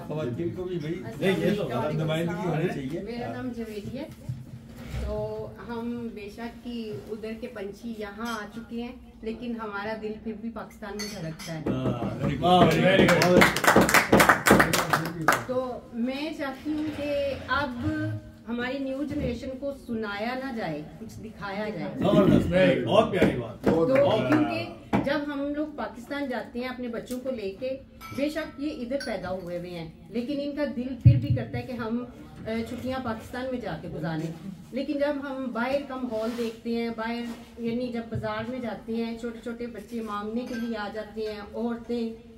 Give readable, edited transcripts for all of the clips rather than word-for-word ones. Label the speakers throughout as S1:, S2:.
S1: खवातीन को भी भाई नुमाइंदगी होनी चाहिए।
S2: मेरा नाम जवेदी है। तो हम बेशक कि उधर के पंछी यहाँ आ चुके हैं, लेकिन हमारा दिल फिर भी पाकिस्तान में धड़कता है। तो मैं चाहती हूँ कि अब हमारी न्यू जनरेशन को सुनाया ना जाए, कुछ दिखाया जाए।
S1: बहुत प्यारी बात।
S2: तो क्योंकि जब हम लोग पाकिस्तान जाते हैं अपने बच्चों को लेके, बेशक ये इधर पैदा हुए हुए हैं, लेकिन इनका दिल फिर भी करता है कि हम छुट्टियां पाकिस्तान में जाके गुजारें। लेकिन जब हम बाहर का माहौल देखते हैं, बाहर यानी जब बाजार में जाते हैं, छोटे छोटे बच्चे मांगने के लिए आ जाते हैं, औरतें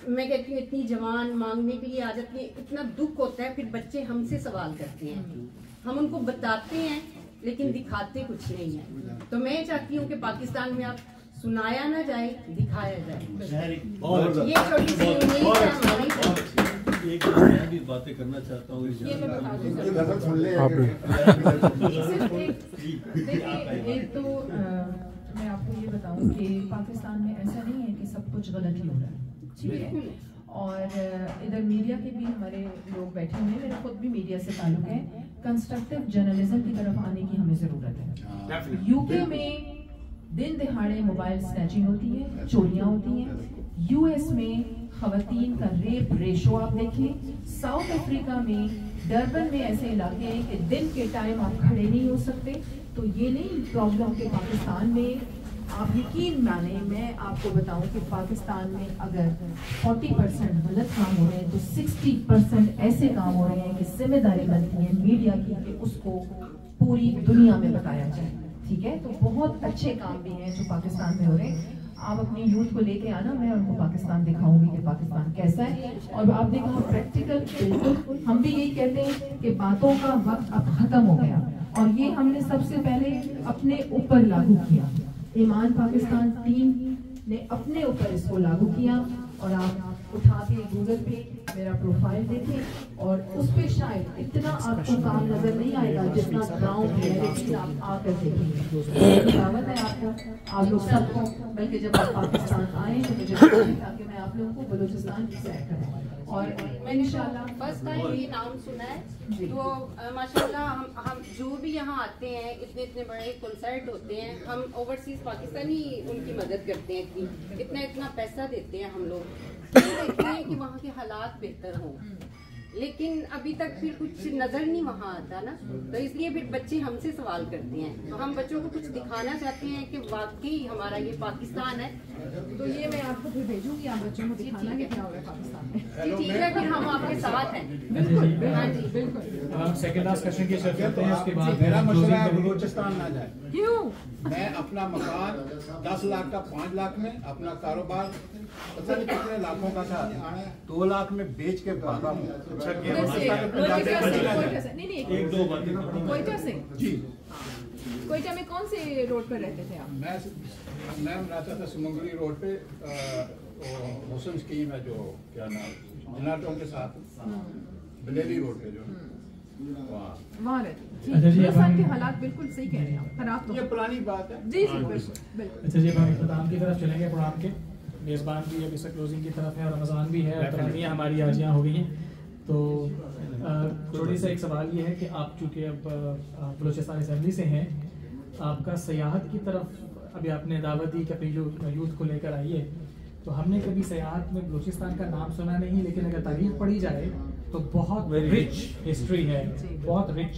S2: मैं कहती हूँ इतनी जवान मांगने के लिए आ जाती है, इतना दुख होता है। फिर बच्चे हमसे सवाल करते हैं, हम उनको बताते हैं लेकिन दिखाते कुछ नहीं है। तो मैं चाहती हूँ कि पाकिस्तान में आप सुनाया ना जाए, दिखाया जाए। ये छोटी सी उम्मीद है हमारी।
S1: एक मैं भी बातें करना चाहता हूँ।
S3: एक तो मैं आपको ये बताऊं कि पाकिस्तान में ऐसा नहीं है कि सब कुछ गलत ही हो रहा है, ठीक है। और इधर मीडिया के भी हमारे लोग बैठे हुए हैं, मेरा खुद भी मीडिया से ताल्लुक है। कंस्ट्रक्टिव जर्नलिज्म की तरफ आने की हमें जरूरत है। यूके में दिन दिहाड़े मोबाइल स्नैचिंग होती है, चोरियां होती हैं। यूएस में खवातीन का रेप रेशो आप देखें। साउथ अफ्रीका में डरबन में ऐसे इलाके हैं कि दिन के टाइम आप खड़े नहीं हो सकते। तो ये नहीं प्रॉब्लम के पाकिस्तान में, आप यकीन माने, मैं आपको बताऊं कि पाकिस्तान में अगर 40% गलत काम हो रहे हैं तो 60% ऐसे काम हो रहे हैं कि जिम्मेदारी बनती है मीडिया की कि उसको पूरी दुनिया में बताया जाए, ठीक है। तो बहुत अच्छे काम भी हैं जो पाकिस्तान में हो रहे हैं। आप अपनी यूथ को लेके आना, मैं उनको पाकिस्तान दिखाऊंगी कि पाकिस्तान कैसा है। और आपने कहा प्रैक्टिकल, बिल्कुल हम भी यही कहते हैं कि बातों का वक्त अब खत्म हो गया, और ये हमने सबसे पहले अपने ऊपर लागू किया। ईमान पाकिस्तान टीम ने अपने ऊपर इसको लागू किया, और आप उठा के गूगल पे मेरा प्रोफाइल देखें और उस पे शायद इतना आपको काम नजर नहीं आएगा जितना ग्राउंड में है, लेकिन आप आकर देखेंगे। दावत है आपको, आप लोग सबको, बल्कि जब आप पाकिस्तान आए तो मुझे ताकि मैं आप लोगों को बलूचिस्तान की सैर कराऊं। और मैं इंशाल्लाह
S2: फर्स्ट टाइम ये नाम सुना है। तो माशाल्लाह हम जो भी यहाँ आते हैं, इतने इतने बड़े कंसर्ट होते हैं, हम ओवरसीज पाकिस्तानी उनकी मदद करते हैं, इतना इतना पैसा देते हैं हम लोग, देखते हैं कि वहाँ के हालात बेहतर हों, लेकिन अभी तक फिर कुछ नजर नहीं वहाँ आता ना। तो इसलिए फिर बच्चे हमसे सवाल करते हैं, तो हम बच्चों को कुछ दिखाना चाहते हैं कि वाकई हमारा ये पाकिस्तान है।
S3: तो ये मैं आपको फिर भेजूंगी, आप बच्चों को दिखाना कि क्या हो रहा है पाकिस्तान में।
S2: ठीक है, फिर हम आपके साथ हैं।
S3: बिल्कुल,
S2: हाँ जी,
S3: बिल्कुल।
S4: हम सेकंड लास्ट क्वेश्चन की शर्त करते हैं, उसके बाद
S5: मेरा मशवरा है बलूचिस्तान ना जाए।
S3: क्यों?
S5: मैं अपना मकान 10 लाख का 5 लाख में, अपना कारोबार पता नहीं कितने लाखों का था 2 लाख में बेच के भागा हूँ।
S3: कोयटा से
S5: जी,
S3: कोयटा में कौन से रोड पर रहते थे आप?
S5: मैं रहता था सुमंगली रोड पे, हुसन स्कीम है जो क्या नाम जनाटों के साथ बलेरी रोड पे जो
S3: वहाँ रहते के हालात बिल्कुल सही कह रहे हैं, खराब तो
S5: ये पुरानी बात है।
S3: जी जी बिल्कुल।
S4: अच्छा जी, हम इख्तिताम की तरफ चलेंगे। प्रोग्राम के मेज़बान भी अभी से क्लोजिंग की तरफ है, और रमज़ान भी है, और तरावियाँ हमारी आज यहाँ हो गई हैं। तो थोड़ी सा एक सवाल ये है कि आप चूँकि अब बलूचिस्तान असेंबली से हैं, आपका सयाहत की तरफ अभी आपने दावत दी कि अपनी यूथ को लेकर आइए, तो हमने कभी सयाहत में बलूचिस्तान का नाम सुना नहीं, लेकिन अगर तारीख पढ़ी जाए तो बहुत रिच हिस्ट्री है, बहुत रिच।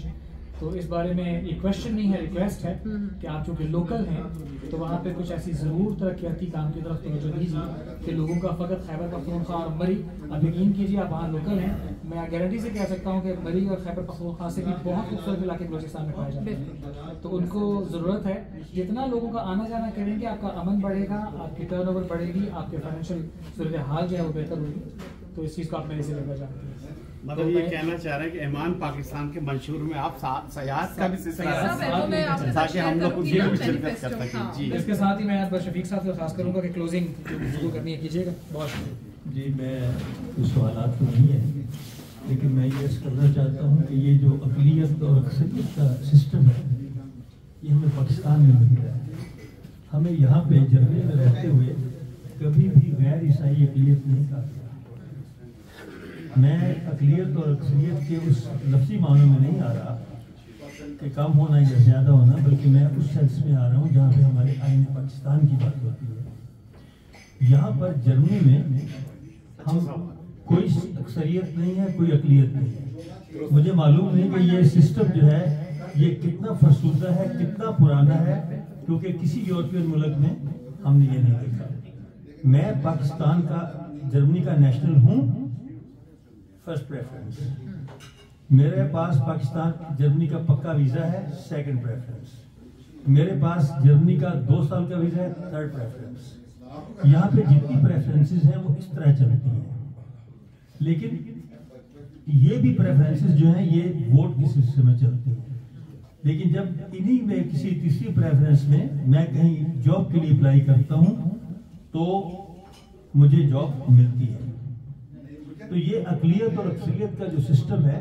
S4: तो इस बारे में ये क्वेश्चन नहीं है, रिक्वेस्ट है कि आप चूँकि लोकल हैं तो वहाँ पे कुछ ऐसी ज़रूर तरक्याती काम की तरफ तवज्जो दीजिए कि लोगों का फ़कत खैबर पख्तूनख्वा और मरी, अब यकीन कीजिए आप वहाँ लोकल हैं, मैं गारंटी से कह सकता हूँ कि मरी और खैबर पख्तूनख्वा से भी बहुत खूबसूरत इलाके बलूचिस्तान में पाए जाते हैं। तो उनको ज़रूरत है, जितना लोगों का आना जाना करेंगे आपका अमन बढ़ेगा, आपकी टर्नओवर बढ़ेगी, आपके फाइनेंशियल सूरत हाल जो है वो बेहतर होगी। तो इस चीज़ को आप मेरे से लेकर जानते हैं।
S6: मतलब ये कहना चाह रहे हैं कि ईमान पाकिस्तान के मंशूर में आप सयाहत का भी सिलसिला ताकि हम लोग भी शिरकत कर सकें। जी,
S4: इसके साथ ही मैं शफीक साहब से खास करूंगा कि क्लोजिंग शुरू करनी है, कीजिएगा। बहुत
S1: जी, मैं कुछ सवालात तो नहीं है, लेकिन मैं ये करना चाहता हूँ कि ये जो अक़लियत और अक्सरियत का सिस्टम है ये हमें पाकिस्तान में मिल रहा है। हमें यहाँ पे जर्मनी में रहते हुए कभी भी गैर ईसाई अक़लियत नहीं कहा। मैं अक़लियत और अक्सरियत के उस लफ्ज़ी मानों में नहीं आ रहा कि कम होना या ज़्यादा होना, बल्कि मैं उस सेंस में आ रहा हूँ जहाँ पे हमारे आईन पाकिस्तान की बात होती है। यहाँ पर जर्मनी में हम कोई अक्सरियत नहीं है, कोई अक़लियत नहीं है। मुझे मालूम नहीं कि ये सिस्टम जो है ये कितना फरसूदा है, कितना पुराना है, क्योंकि किसी यूरोपियन मुल्क में हमने ये नहीं देखा। मैं पाकिस्तान का, जर्मनी का नेशनल हूँ, फर्स्ट प्रेफरेंस। मेरे पास पाकिस्तान जर्मनी का पक्का वीज़ा है, सेकंड प्रेफरेंस। मेरे पास जर्मनी का 2 साल का वीज़ा है, थर्ड प्रेफरेंस। यहाँ पे जितनी प्रेफरेंसेस हैं वो इस तरह चलती हैं, लेकिन ये भी प्रेफरेंसेस जो हैं ये वोट के सिस्टम में चलती हैं। लेकिन जब इन्हीं में किसी तीसरी प्रेफरेंस में मैं कहीं जॉब के लिए अप्लाई करता हूँ तो मुझे जॉब मिलती है। तो ये अक़लियत और अक्सरियत का जो सिस्टम है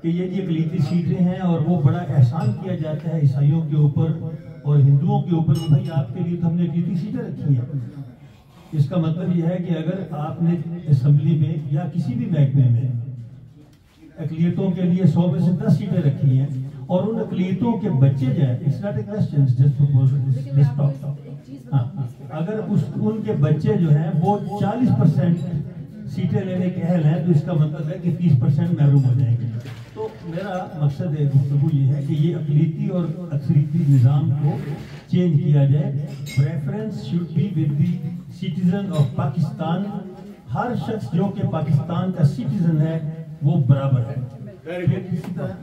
S1: कि ये जो अक़लियती सीटें हैं और वो बड़ा एहसान किया जाता है ईसाइयों के ऊपर और हिंदुओं के ऊपर कि भाई आपके लिए तो हमने अक़लियती सीटें रखी हैं। इसका मतलब यह है कि अगर आपने असेंबली में या किसी भी महकमे में अक़लियतों के लिए 100 में से 10 सीटें रखी हैं और उन अक़लियतों के बच्चे जो है, it's not a question, just proposal, अगर उनके बच्चे जो हैं वो 40% सीटें लेने के अहल हैं तो इसका मतलब है कि 30% महरूम हो जाएंगे। तो मेरा मकसद है गुफ्तगू ये है कि ये अक़लियती और अक्सरियती निज़ाम को चेंज किया जाए। Preference should be with the citizen of Pakistan. हर शख्स जो कि पाकिस्तान का सिटीजन है वो बराबर है। इसी तरह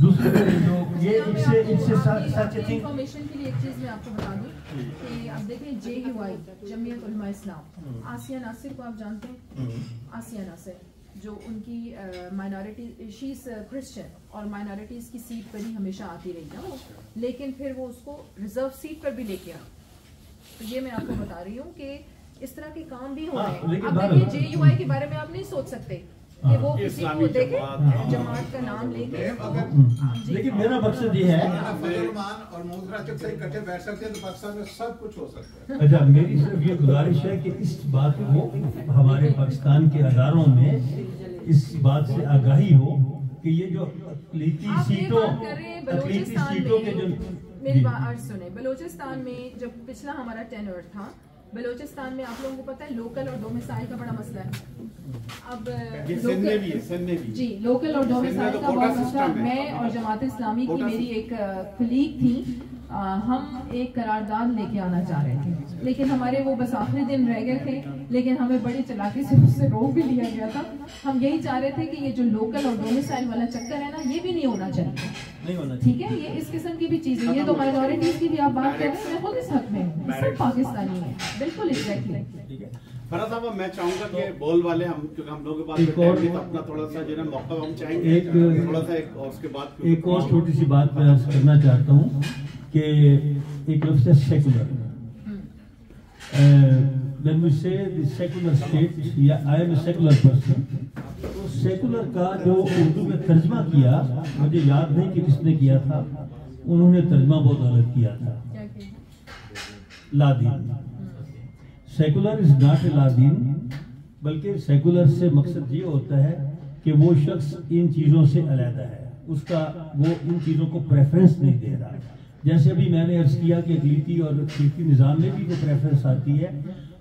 S1: दूसरे जो ये इससे सच
S3: इंफॉर्मेशन के लिए एक चीज़ मैं आपको बता दूं कि आप देखें JUI जमीयत उलमा इस्लाम, आसिया नासिर को आप जानते हैं? आसिया नासिर जो उनकी माइनॉरिटी, शी इज़ क्रिश्चियन और माइनॉरिटीज़ की सीट पर ही हमेशा आती रही ना वो, लेकिन फिर वो उसको रिजर्व सीट पर भी लेके आ। तो ये मैं आपको बता रही हूँ कि इस तरह के काम भी हो रहे हैं। अब देखिए JUI के बारे में आप नहीं सोच सकते कि वो किसी को देखे जमात का नाम लेके।
S1: लेकिन मेरा मकसद ये है
S5: और मुद्रा से इकट्ठे बैठ सकते हैं तो पाकिस्तान में सब कुछ हो सकता है।
S1: अच्छा, मेरी सिर्फ ये गुजारिश है कि इस बात को हमारे पाकिस्तान के अदारों में इस बात से आगाही हो कि ये जो अक़लियती सीटों के जो,
S3: मेरी बात सुने, बलूचिस्तान में जब पिछला हमारा टेन्योर था, बलूचिस्तान में आप लोगों को पता है लोकल और डोमिसाइल का बड़ा मसला है। अब जी लोकल और डोमिसाइल का बहुत मसला। मैं और जमात इस्लामी की मेरी एक कलीग थी, हम एक करारदाद लेके आना चाह रहे थे, लेकिन हमारे वो बस आखिरी दिन रह गए थे, लेकिन हमें बड़ी चालाकी से उससे रोक भी लिया गया था। हम यही चाह रहे थे कि ये जो लोकल और डोमिसाइल वाला चक्कर है ना, ये भी नहीं होना चाहिए। ठीक है, ये इस किस्म की भी चीजें, ये तो माइनॉरिटीज की भी आप बात कर रहे हैं, मैं खुद इस हक में हूँ, सब पाकिस्तानी है, बिल्कुल एग्जैक्टली।
S6: फराज साहब, मैं चाहूंगा कि बोल वाले हम, क्योंकि हम लोगों के पास अपना थोड़ा सा जो है मौका हम चाहेंगे थोड़ा सा एक, और उसके बाद
S1: एक और छोटी सी बात मैं करना चाहता हूँ कि एक लफ्ज़ है secular. when we say the secular state या I am a secular person, तो सेकुलर का जो उर्दू में तर्जमा किया, मुझे याद नहीं कि किसने किया था, उन्होंने तर्जमा बहुत गलत किया था। लादीन, सेकुलर इज नॉट ए लादीन, बल्कि सेकुलर से मकसद ये होता है कि वो शख्स इन चीज़ों से अलहदा है, उसका वो इन चीज़ों को प्रेफरेंस नहीं दे रहा। जैसे अभी मैंने अर्ज किया कि अक़लियती और अक़लियती निज़ाम में भी जो प्रेफरेंस आती है,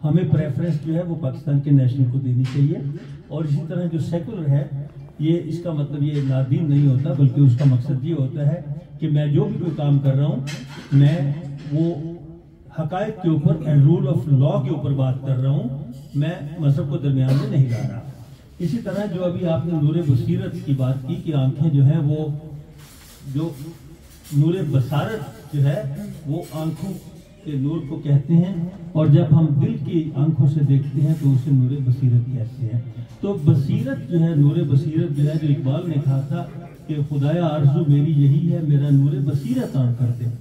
S1: हमें प्रेफरेंस जो है वो पाकिस्तान के नेशनल को देनी चाहिए। और इसी तरह जो सेकुलर है, ये इसका मतलब ये नादीन नहीं होता, बल्कि उसका मकसद ये होता है कि मैं जो भी कोई काम कर रहा हूँ, मैं वो हक़ाइक़ के ऊपर एंड रूल ऑफ लॉ के ऊपर बात कर रहा हूँ, मैं मज़हब को दरमियान में नहीं ला रहा। इसी तरह जो अभी आपने नूर बसीरत की बात की कि आंखें जो हैं वो, जो नूर बसारत जो है वो आंखों के नूर को कहते हैं, और जब हम दिल की आंखों से देखते हैं तो उसे नूर बसीरत कहते हैं। तो बसीरत जो है, नूर बसीरत जो है, जो इकबाल ने कहा था कि खुदाया आरज़ू मेरी यही है, मेरा नूर बसीरत आन कर दे।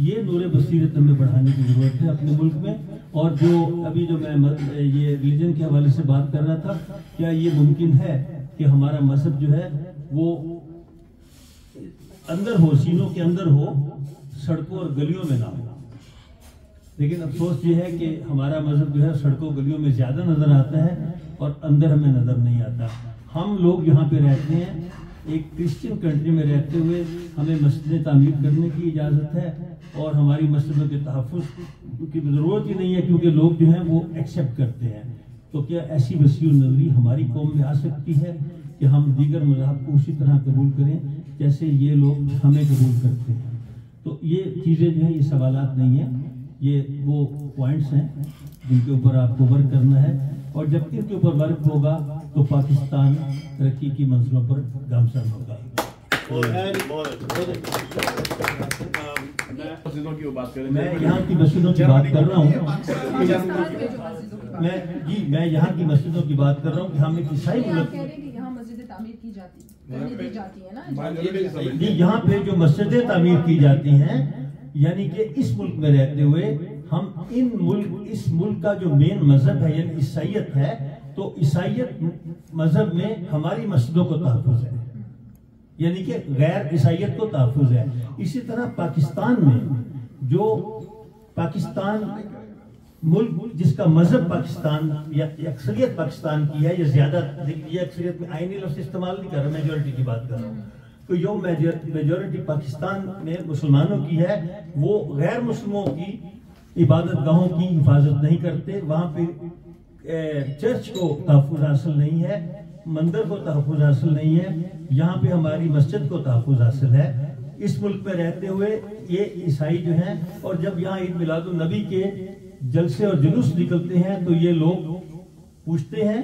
S1: ये नूर बसीरत हमें बढ़ाने की ज़रूरत है अपने मुल्क में। और जो अभी जो मैं ये रिलीजन के हवाले से बात कर रहा था, क्या ये मुमकिन है कि हमारा मजहब जो है वो अंदर हो, सीनों के अंदर हो, सड़कों और गलियों में ना हो? लेकिन अफसोस ये है कि हमारा मजहब जो है सड़कों गलियों में ज़्यादा नज़र आता है, और अंदर हमें नजर नहीं आता। हम लोग यहाँ पे रहते हैं, एक क्रिश्चियन कंट्री में रहते हुए हमें मस्जिदें तामीर करने की इजाज़त है और हमारी मस्जिदों के तहफ़्फ़ुज़ की ज़रूरत ही नहीं है, क्योंकि लोग जो हैं वो एक्सेप्ट करते हैं। तो क्या ऐसी वसीउ नज़री हमारी कौम में आ सकती है कि हम दीगर मज़हब को उसी तरह कबूल करें जैसे ये लोग हमें कबूल करते हैं? तो ये चीज़ें जो हैं ये सवालात नहीं हैं, ये वो पॉइंट्स हैं जिनके ऊपर आपको वर्क करना है, और जब इनके ऊपर वर्क होगा तो पाकिस्तान तरक्की की मंजिलों पर गामज़न होगा। मैं यहाँ की मस्जिदों की बात कर रहा हूँ, मैं यहाँ की मस्जिदों की बात कर रहा हूँ कि हम एक ईसाई मुल्क
S3: तामीर की जाती है ना,
S1: जी यहाँ पे जो मस्जिदें तामीर की जाती हैं, यानी कि इस मुल्क में रहते हुए हम इस मुल्क का जो मेन मजहब है यानी ईसाइयत है, तो ईसाइयत मजहब में हमारी मस्जिदों को तहफ़्फ़ुज़ है, यानी कि गैर ईसाइयत को तहफ़्फ़ुज़ है। इसी तरह पाकिस्तान में जो पाकिस्तान मुल्क जिसका मजहब पाकिस्तान या अक्सरियत पाकिस्तान की है, या ज्यादा ये अक्सरियत में आईनी लफ्ज़ इस्तेमाल नहीं कर रहा, मेजॉरिटी की बात कर रहा हूँ, तो यो मेजॉरिटी पाकिस्तान में मुसलमानों की है, वो गैर मुस्लिमों की इबादत गाहों की हिफाजत नहीं करते, वहाँ पे चर्च को तहफ़्फ़ुज़ हासिल नहीं है, मंदिर को तहफ़्फ़ुज़ हासिल नहीं है, यहाँ पे हमारी मस्जिद को तहफ़्फ़ुज़ हासिल है। इस मुल्क में रहते हुए ये ईसाई जो हैं, और जब यहाँ ईद मिलादुन नबी के जलसे और जुलूस निकलते हैं तो ये लोग पूछते हैं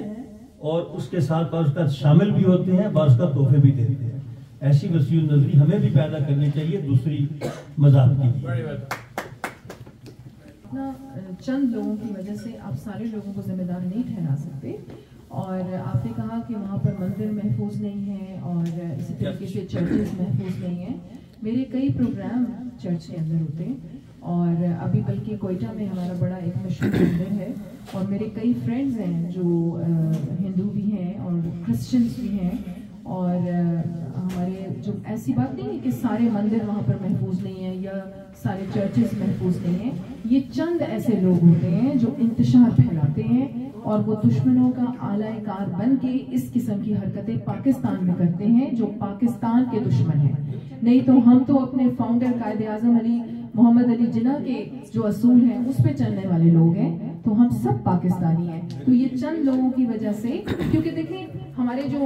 S1: और उसके साथ उसका शामिल भी होते हैं, उसका तोहफे भी देते हैं। ऐसी वसीउ नजरी हमें भी पैदा करनी चाहिए दूसरी मज़ाहब के लिए।
S3: चंद लोगों की वजह से आप सारे लोगों को जिम्मेदार नहीं ठहरा सकते, और आपने कहा कि वहाँ पर मंदिर महफूज नहीं है और इसी तरीके से चर्चेस महफूज नहीं है। मेरे कई प्रोग्राम चर्च के अंदर होते हैं, और अभी बल्कि कोयटा में हमारा बड़ा एक मशहूर मंदिर है, और मेरे कई फ्रेंड्स हैं जो हिंदू भी हैं और क्रिश्चियंस भी हैं, और हमारे जो ऐसी बात नहीं है कि सारे मंदिर वहाँ पर महफूज नहीं है या सारे चर्चेस महफूज नहीं है। ये चंद ऐसे लोग होते हैं जो इंतशार फैलाते हैं और वो दुश्मनों का आलाकार बन के इस किस्म की हरकतें पाकिस्तान में करते हैं जो पाकिस्तान के दुश्मन हैं। नहीं तो हम तो अपने फाउंडर कायदे आजम अली मोहम्मद अली जिन्ना के जो असूल हैं उस पे चलने वाले लोग हैं, तो हम सब पाकिस्तानी हैं। तो ये चंद लोगों की वजह से, क्योंकि देखें हमारे जो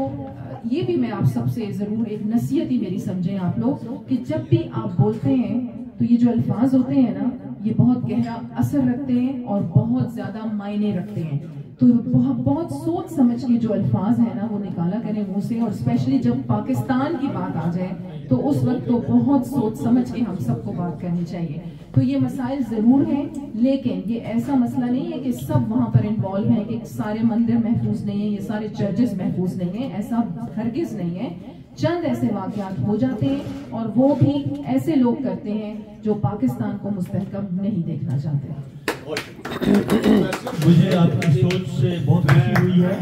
S3: ये भी मैं आप सबसे जरूर एक नसीहत ही मेरी समझें आप लोग कि जब भी आप बोलते हैं तो ये जो अल्फाज होते हैं ना, ये बहुत गहरा असर रखते हैं और बहुत ज्यादा मायने रखते हैं। तो बहुत सोच समझ के जो अल्फाज है ना वो निकाला करें मुंह से, और स्पेशली जब पाकिस्तान की बात आ जाए तो उस वक्त तो बहुत सोच समझ के हम सबको बात करनी चाहिए। तो ये मसाइल जरूर हैं, लेकिन ये ऐसा मसला नहीं है कि सब वहाँ पर इन्वॉल्व हैं कि सारे मंदिर महफूज नहीं है, ये सारे चर्चेस महफूज नहीं है, ऐसा हरगिज नहीं है। चंद ऐसे वाकयात हो जाते हैं और वो भी ऐसे लोग करते हैं जो पाकिस्तान को मुस्तहकम नहीं देखना चाहते।
S1: मुझे आपकी सोच से बहुत खुशी हुई है,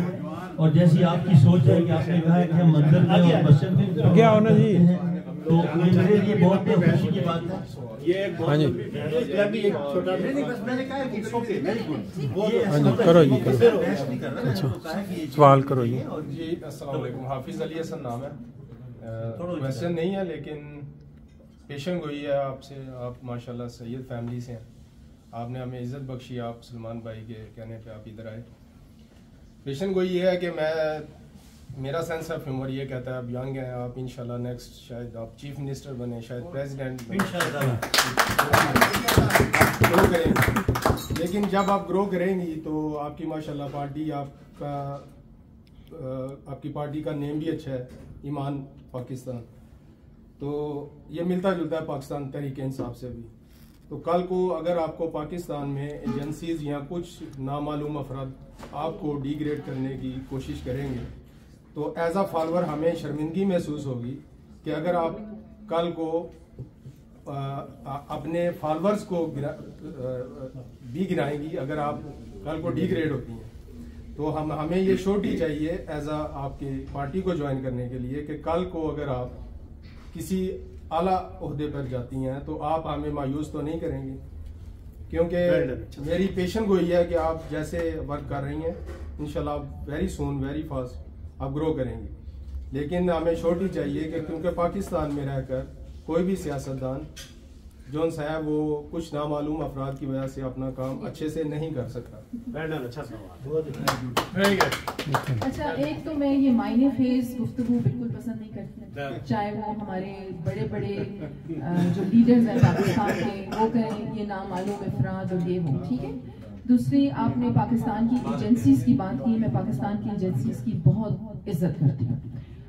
S1: और जैसी आपकी सोच है कि आपने कहा है कि हम मंदिर में और मस्जिद में क्या होना चाहिए, तो मेरे लिए बहुत खुशी की बात है।
S7: ये एक बहुत एक छोटा मैंने कहा कि इट्स ओके, वेरी गुड, करो जी,
S8: सवाल करो जी।
S9: जी अस्सलाम वालेकुम, हाफिज अली हसन नाम है, क्वेश्चन नहीं है लेकिन पेशन गोई है आपसे। आप माशाल्लाह सैयद फैमिली से हैं, आपने हमें इज़्ज़त बख्शी, आप सलमान भाई के कहने पे आप इधर आए। पेशन गोई ये है कि मेरा सेंस ऑफ ह्यूमर ये कहता है आप यंग हैं, आप इंशाल्लाह नेक्स्ट शायद आप चीफ मिनिस्टर बने, शायद प्रेसिडेंट ग्रो करेंगे। लेकिन जब आप ग्रो करेंगी तो आपकी माशाल्लाह पार्टी आपकी पार्टी का नेम भी अच्छा है, ईमान पाकिस्तान, तो ये मिलता जुलता है पाकिस्तान तहरीक इंसाफ से भी। तो कल को अगर आपको पाकिस्तान में एजेंसीज या कुछ नामालूम अफराद आपको डिग्रेड करने की कोशिश करेंगे तो एज अ फॉलोअर हमें शर्मिंदगी महसूस होगी कि अगर आप कल को अपने फॉलोअर्स को भी गिराएंगी, अगर आप कल को डिग्रेड होती हैं तो हमें ये श्योरिटी चाहिए एज अ आपकी पार्टी को ज्वाइन करने के लिए कि कल को अगर आप किसी आला ओहदे पर जाती हैं तो आप हमें मायूस तो नहीं करेंगे, क्योंकि मेरी पेशन गोई है कि आप जैसे वर्क कर रही हैं इंशाल्लाह वेरी सून वेरी फास्ट आप ग्रो करेंगे। लेकिन हमें छोटी चाहिए कि क्योंकि पाकिस्तान में रहकर कोई भी सियासतदान जोन सा है वो कुछ नामालूम अफराद की वजह से अपना काम अच्छे से नहीं कर सकता।
S7: अच्छा सवाल।
S3: अच्छा, एक तो मैं ये मायने फेज गुफ्तगू बिल्कुल पसंद नहीं करती, चाहे वो हमारे बड़े बड़े जो लीडर्स हैं पाकिस्तान के वो करें, ये नामालूम अफराद और ये हो, ठीक है। दूसरी, आपने पाकिस्तान की एजेंसीज की बात की, मैं पाकिस्तान की एजेंसीज की बहुत इज्जत करती हूँ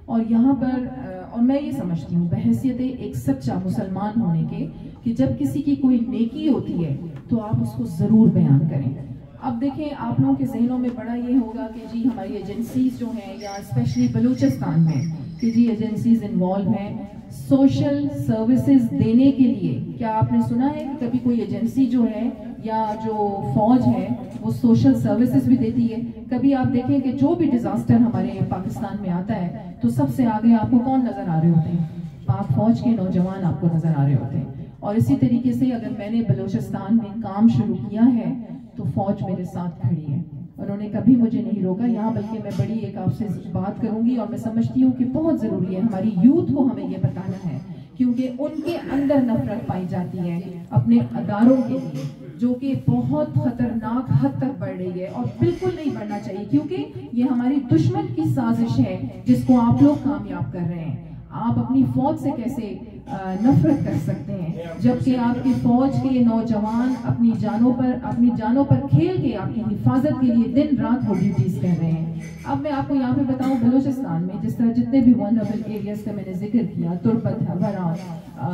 S3: और यहाँ पर और मैं ये समझती हूँ बहैसियत एक सच्चा मुसलमान होने के कि जब किसी की कोई नेकी होती है तो आप उसको ज़रूर बयान करें। अब देखें, आप लोगों के जहनों में बड़ा ये होगा कि जी हमारी एजेंसीज जो हैं या स्पेशली बलूचिस्तान में कि जी एजेंसीज इन्वॉल्व हैं सोशल सर्विसेज देने के लिए। क्या आपने सुना है कि कभी कोई एजेंसी जो है या जो फौज है वो सोशल सर्विसेज भी देती है? कभी आप देखें कि जो भी डिजास्टर हमारे पाकिस्तान में आता है तो सबसे आगे आपको कौन नजर आ रहे होते हैं? पाक फौज के नौजवान आपको नजर आ रहे होते हैं। और इसी तरीके से अगर मैंने बलूचिस्तान में काम शुरू किया है तो फौज मेरे साथ खड़ी है, उन्होंने कभी मुझे नहीं रोका यहाँ। बल्कि मैं बड़ी एक आपसे बात करूंगी और मैं समझती हूँ कि बहुत जरूरी है हमारी यूथ को हमें ये बताना है, क्योंकि उनके अंदर नफरत पाई जाती है अपने अदारों के लिए, जो कि बहुत खतरनाक हद तक बढ़ रही है और बिल्कुल नहीं बढ़ना चाहिए, क्योंकि ये हमारी दुश्मन की साजिश है जिसको आप लोग कामयाब कर रहे हैं। आप अपनी फौज से कैसे नफरत कर सकते हैं जबकि आपकी फौज के नौजवान अपनी जानों पर खेल के आपकी हिफाजत के लिए दिन रात वो ड्यूटीज कर रहे हैं। अब मैं आपको यहाँ पे बताऊं, बलूचिस्तान में जिस तरह जितने भी वल्नरेबल एरियाज का मैंने जिक्र किया, तुर्बत, हवरा,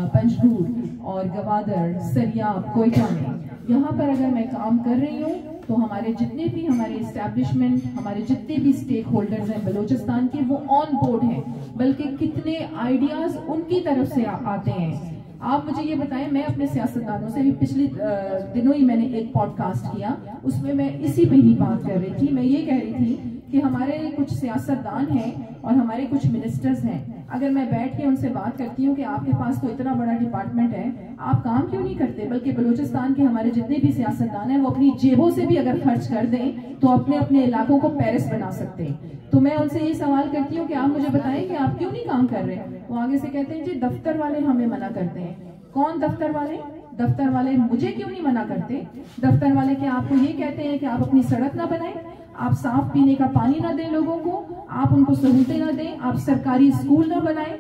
S3: पंजगूर और गवादर, सरियाब, कोयटा में, यहाँ पर अगर मैं काम कर रही हूँ तो हमारे जितने भी हमारे इस्टेब्लिशमेंट, हमारे जितने भी स्टेक होल्डर्स हैं बलूचिस्तान के, वो ऑन बोर्ड हैं। बल्कि कितने आइडियाज उनकी तरफ से आते हैं। आप मुझे ये बताएं, मैं अपने सियासतदानों से भी पिछले दिनों ही मैंने एक पॉडकास्ट किया, उसमें मैं इसी पे ही बात कर रही थी। मैं ये कह रही थी कि हमारे कुछ सियासतदान हैं और हमारे कुछ मिनिस्टर्स हैं, अगर मैं बैठ के उनसे बात करती हूँ कि आपके पास तो इतना बड़ा डिपार्टमेंट है, आप काम क्यों नहीं करते? बल्कि बलूचिस्तान के हमारे जितने भी सियासतदान हैं वो अपनी जेबों से भी अगर खर्च कर दें तो अपने अपने इलाकों को पेरिस बना सकते हैं। तो मैं उनसे ये सवाल करती हूँ कि आप मुझे बताएं कि आप क्यों नहीं काम कर रहे? वो आगे से कहते हैं जी दफ्तर वाले हमें मना करते हैं। कौन दफ्तर वाले? दफ्तर वाले मुझे क्यों नहीं मना करते? दफ्तर वाले क्या आपको ये कहते हैं कि आप अपनी सड़क ना बनाएं, आप साफ पीने का पानी ना दें लोगों को, आप उनको सहूलतें ना दें, आप सरकारी स्कूल ना बनाएं?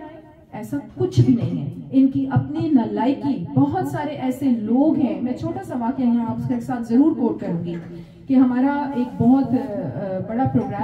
S3: ऐसा कुछ भी नहीं है। इनकी अपनी नालायकी। बहुत सारे ऐसे लोग हैं, मैं छोटा सा वाकया यहाँ आपके साथ जरूर कोट करूंगी कि हमारा एक बहुत बड़ा प्रोग्राम